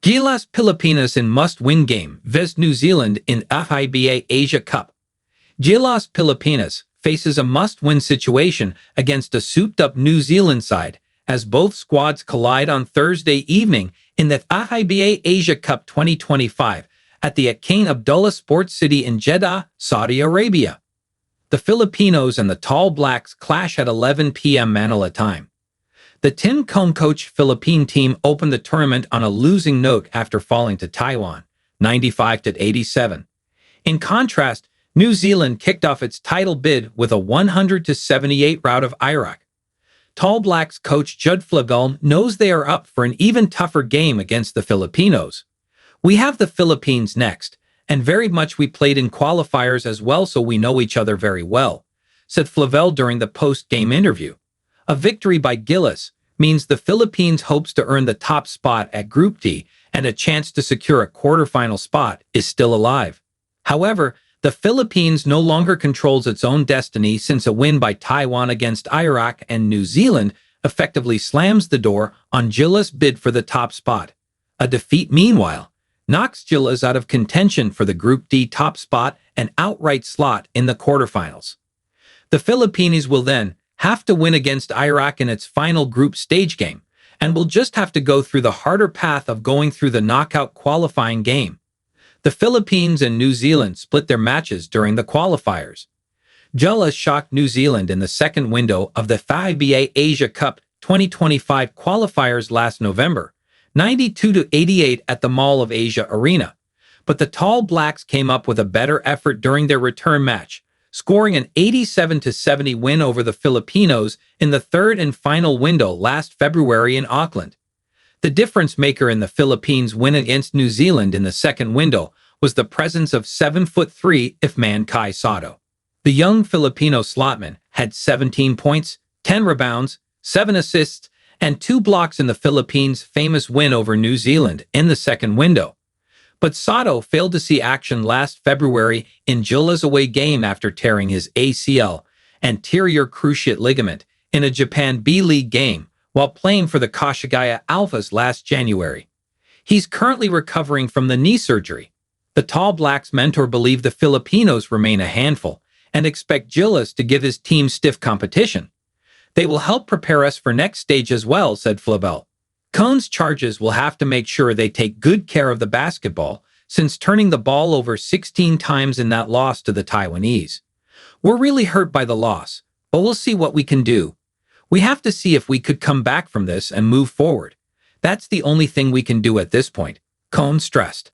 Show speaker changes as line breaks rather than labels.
Gilas Pilipinas in must-win game vs New Zealand in FIBA Asia Cup. Gilas Pilipinas faces a must-win situation against a souped-up New Zealand side as both squads collide on Thursday evening in the FIBA Asia Cup 2025 at the King Abdullah Sports City in Jeddah, Saudi Arabia. The Filipinos and the Tall Blacks clash at 11 p.m. Manila time. The Tin Cone coach Philippine team opened the tournament on a losing note after falling to Taiwan, 95-87. In contrast, New Zealand kicked off its title bid with a 100-78 rout of Iraq. Tall Blacks coach Judd Flegel knows they are up for an even tougher game against the Filipinos. "We have the Philippines next, and very much we played in qualifiers as well, so we know each other very well," said Flegel during the post-game interview. A victory by Gilas means the Philippines hopes to earn the top spot at Group D, and a chance to secure a quarterfinal spot is still alive. However, the Philippines no longer controls its own destiny since a win by Taiwan against Iraq and New Zealand effectively slams the door on Gilas' bid for the top spot. A defeat, meanwhile, knocks Gilas out of contention for the Group D top spot and outright slot in the quarterfinals. The Philippines will then have to win against Iraq in its final group stage game, and will just have to go through the harder path of going through the knockout qualifying game. The Philippines and New Zealand split their matches during the qualifiers. Gilas shocked New Zealand in the second window of the FIBA Asia Cup 2025 qualifiers last November, 92-88 at the Mall of Asia Arena. But the Tall Blacks came up with a better effort during their return match, scoring an 87-70 win over the Filipinos in the third and final window last February in Auckland. The difference maker in the Philippines' win against New Zealand in the second window was the presence of 7'3" Ifman Kai Sato. The young Filipino slotman had 17 points, 10 rebounds, 7 assists, and 2 blocks in the Philippines' famous win over New Zealand in the second window. But Sato failed to see action last February in Gilas' away game after tearing his ACL, anterior cruciate ligament, in a Japan B-League game while playing for the Kashigaya Alphas last January. He's currently recovering from the knee surgery. The Tall Blacks mentor believed the Filipinos remain a handful and expect Gilas to give his team stiff competition. "They will help prepare us for next stage as well," said Flegel. Cone's charges will have to make sure they take good care of the basketball, since turning the ball over 16 times in that loss to the Taiwanese. "We're really hurt by the loss, but we'll see what we can do. We have to see if we could come back from this and move forward. That's the only thing we can do at this point," Cone stressed.